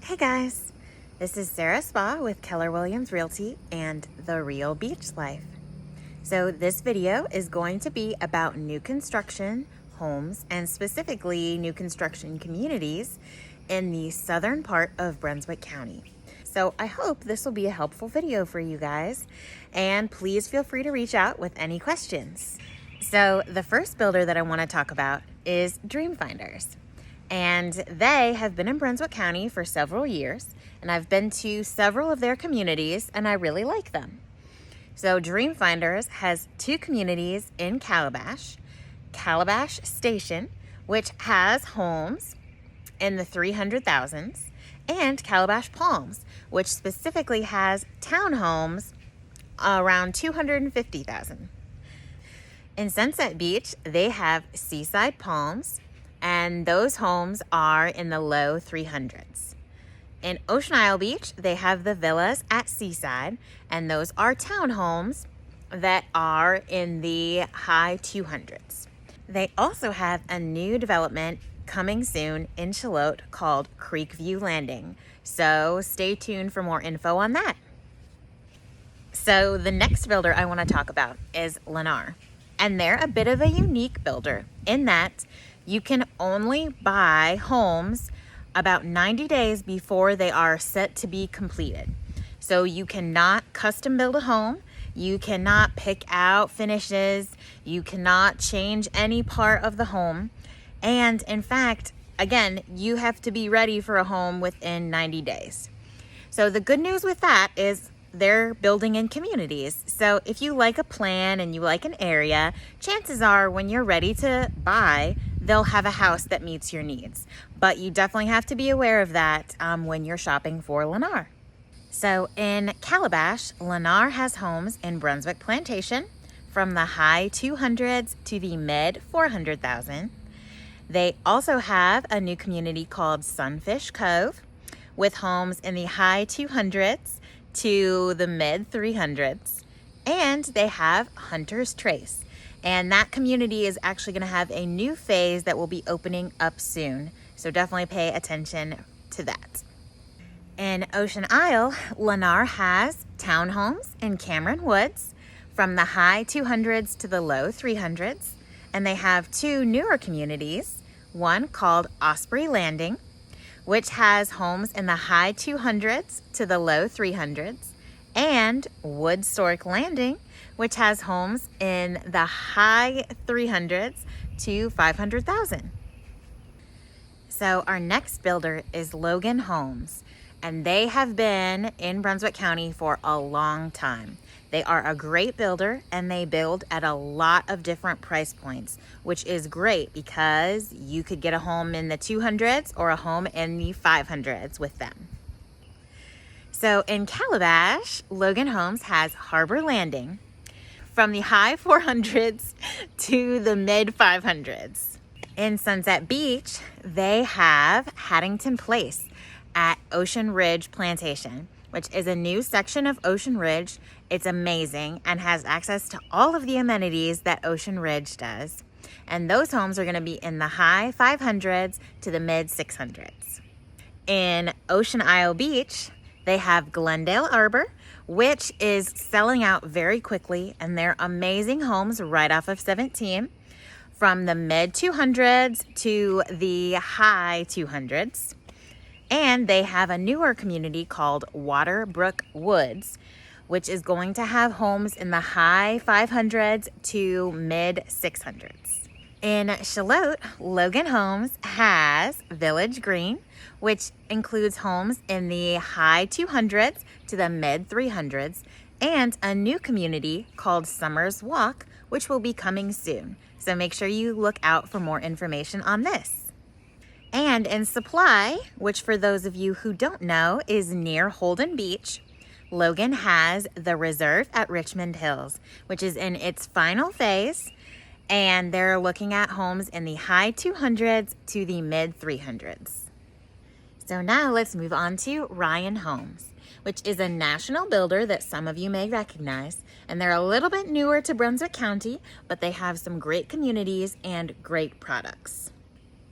Hey guys, this is Sarah Spa with Keller Williams Realty and The Real Beach Life. So this video is going to be about new construction homes and specifically new construction communities in the southern part of Brunswick County. So I hope this will be a helpful video for you guys, and please feel free to reach out with any questions. So the first builder that I want to talk about is Dreamfinders. And they have been in Brunswick County for several years, and I've been to several of their communities and I really like them. So Dreamfinders has two communities in Calabash Station, which has homes in the 300,000s, and Calabash Palms, which specifically has townhomes around 250,000. In Sunset Beach, they have Seaside Palms, and those homes are in the low 300s. In Ocean Isle Beach, they have the villas at Seaside, and those are townhomes that are in the high 200s. They also have a new development coming soon in Charlotte called Creekview Landing, so stay tuned for more info on that. So the next builder I want to talk about is Lennar, and they're a bit of a unique builder in that you can only buy homes about 90 days before they are set to be completed. So you cannot custom build a home, you cannot pick out finishes, you cannot change any part of the home, and in fact, again, you have to be ready for a home within 90 days. So the good news with that is they're building in communities. So if you like a plan and you like an area, chances are when you're ready to buy, they'll have a house that meets your needs. But you definitely have to be aware of that when you're shopping for Lennar. So in Calabash, Lennar has homes in Brunswick Plantation from the high 200s to the mid 400,000. They also have a new community called Sunfish Cove with homes in the high 200s to the mid 300s. And they have Hunter's Trace. And that community is actually going to have a new phase that will be opening up soon. So definitely pay attention to that. In Ocean Isle, Lennar has townhomes in Cameron Woods from the high 200s to the low 300s. And they have two newer communities, one called Osprey Landing, which has homes in the high 200s to the low 300s, and Woodstock Landing, which has homes in the high 300s to 500,000. So our next builder is Logan Homes, and they have been in Brunswick County for a long time. They are a great builder, and they build at a lot of different price points, which is great because you could get a home in the 200s or a home in the 500s with them. So in Calabash, Logan Homes has Harbor Landing from the high 400s to the mid 500s. In Sunset Beach, they have Haddington Place at Ocean Ridge Plantation, which is a new section of Ocean Ridge. It's amazing and has access to all of the amenities that Ocean Ridge does. And those homes are going to be in the high 500s to the mid 600s. In Ocean Isle Beach, they have Glendale Arbor, which is selling out very quickly, and they're amazing homes right off of 17 from the mid 200s to the high 200s. And they have a newer community called Waterbrook Woods, which is going to have homes in the high 500s to mid 600s. In Charlotte, Logan Homes has Village Green, which includes homes in the high 200s to the mid 300s, and a new community called Summer's Walk, which will be coming soon. So make sure you look out for more information on this. And in Supply, which for those of you who don't know is near Holden Beach, Logan has the Reserve at Richmond Hills, which is in its final phase, and they're looking at homes in the high 200s to the mid 300s. So now let's move on to Ryan Homes, which is a national builder that some of you may recognize, and they're a little bit newer to Brunswick County, but they have some great communities and great products.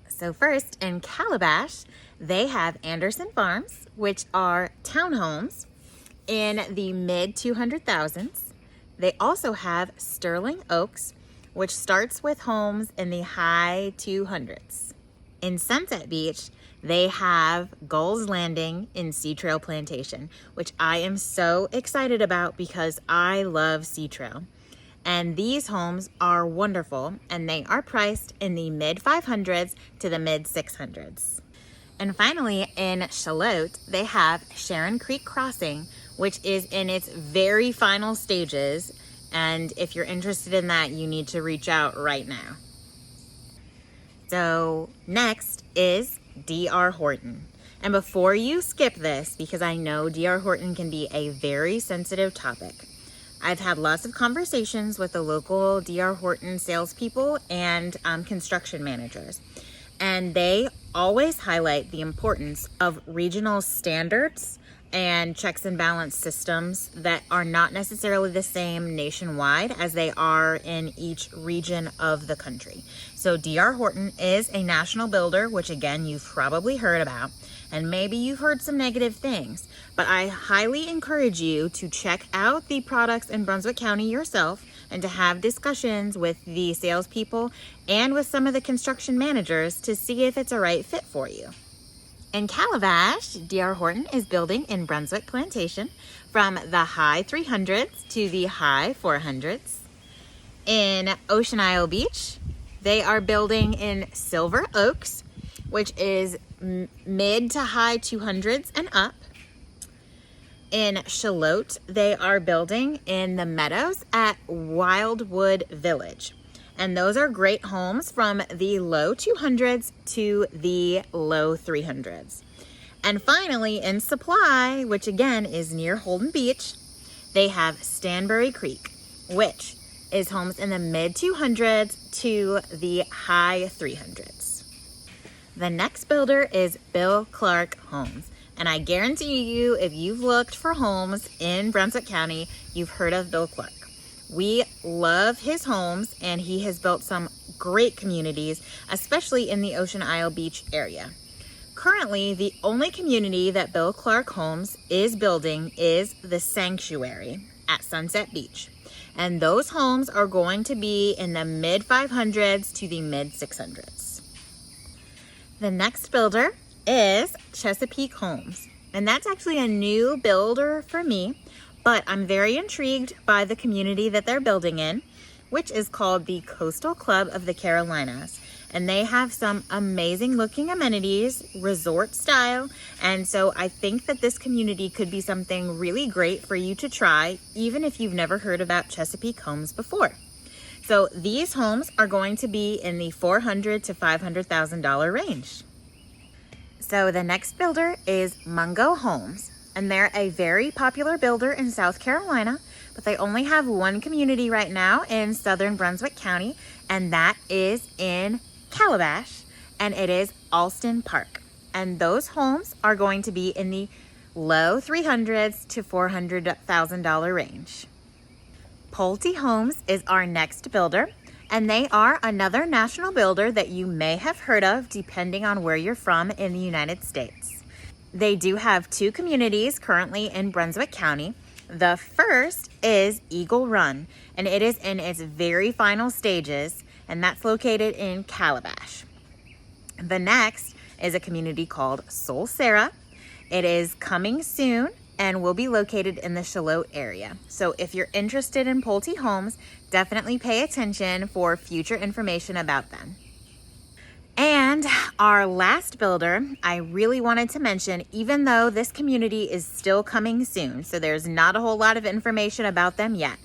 So first, in Calabash, They have Anderson Farms, which are townhomes in the mid 200,000s. They also have Sterling Oaks, which starts with homes in the high 200s. In Sunset Beach, they have Gulls Landing in Sea Trail Plantation, which I am so excited about because I love Sea Trail. And these homes are wonderful, and they are priced in the mid 500s to the mid 600s. And finally, in Charlotte, they have Sharon Creek Crossing, which is in its very final stages. And if you're interested in that, you need to reach out right now. So next is DR Horton. And before you skip this, because I know DR Horton can be a very sensitive topic, I've had lots of conversations with the local DR Horton salespeople and construction managers. And they always highlight the importance of regional standards and checks and balance systems that are not necessarily the same nationwide as they are in each region of the country. So DR Horton is a national builder, which again, you've probably heard about, and maybe you've heard some negative things, but I highly encourage you to check out the products in Brunswick County yourself and to have discussions with the salespeople and with some of the construction managers to see if it's a right fit for you. In Calabash, DR Horton is building in Brunswick Plantation from the high 300s to the high 400s. In Ocean Isle Beach, they are building in Silver Oaks, which is mid to high 200s and up. In Charlotte, they are building in the Meadows at Wildwood Village. And those are great homes from the low 200s to the low 300s. And finally, in Supply, which again is near Holden Beach, they have Stanbury Creek, which is homes in the mid 200s to the high 300s. The next builder is Bill Clark Homes. And I guarantee you, if you've looked for homes in Brunswick County, you've heard of Bill Clark. We love his homes, and he has built some great communities, especially in the Ocean Isle Beach area. Currently, the only community that Bill Clark Homes is building is the Sanctuary at Sunset Beach. And those homes are going to be in the mid 500s to the mid 600s. The next builder is Chesapeake Homes. And that's actually a new builder for me. But I'm very intrigued by the community that they're building in, which is called the Coastal Club of the Carolinas. And they have some amazing looking amenities, resort style. And so I think that this community could be something really great for you to try, even if you've never heard about Chesapeake Homes before. So these homes are going to be in the $400,000 to $500,000 range. So the next builder is Mungo Homes. And they're a very popular builder in South Carolina, but they only have one community right now in southern Brunswick County, and that is in Calabash, and it is Alston Park. And those homes are going to be in the low 300s to $400,000 range. Pulte Homes is our next builder, and they are another national builder that you may have heard of depending on where you're from in the United States. They do have two communities currently in Brunswick County. The first is Eagle Run, and it is in its very final stages, and that's located in Calabash. The next is a community called Sol Sarah. It is coming soon and will be located in the Charlotte area. So if you're interested in Pulte Homes, definitely pay attention for future information about them. And our last builder, I really wanted to mention, even though this community is still coming soon, so there's not a whole lot of information about them yet,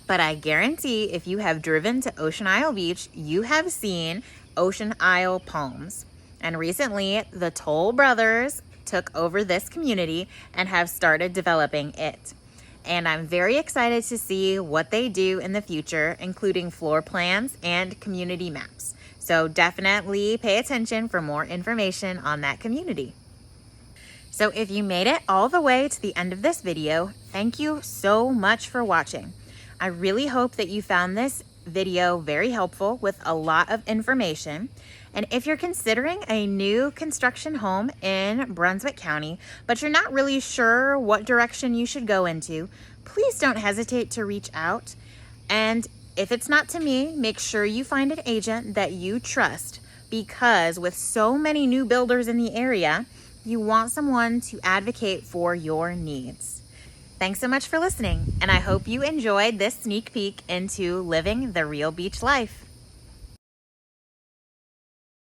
but I guarantee if you have driven to Ocean Isle Beach, you have seen Ocean Isle Palms. And recently, the Toll brothers took over this community and have started developing it. And I'm very excited to see what they do in the future, including floor plans and community maps. So definitely pay attention for more information on that community. So if you made it all the way to the end of this video, thank you so much for watching. I really hope that you found this video very helpful with a lot of information. And if you're considering a new construction home in Brunswick County, but you're not really sure what direction you should go into, please don't hesitate to reach out. And if it's not to me, make sure you find an agent that you trust, because with so many new builders in the area, you want someone to advocate for your needs. Thanks so much for listening, and I hope you enjoyed this sneak peek into living the real beach life.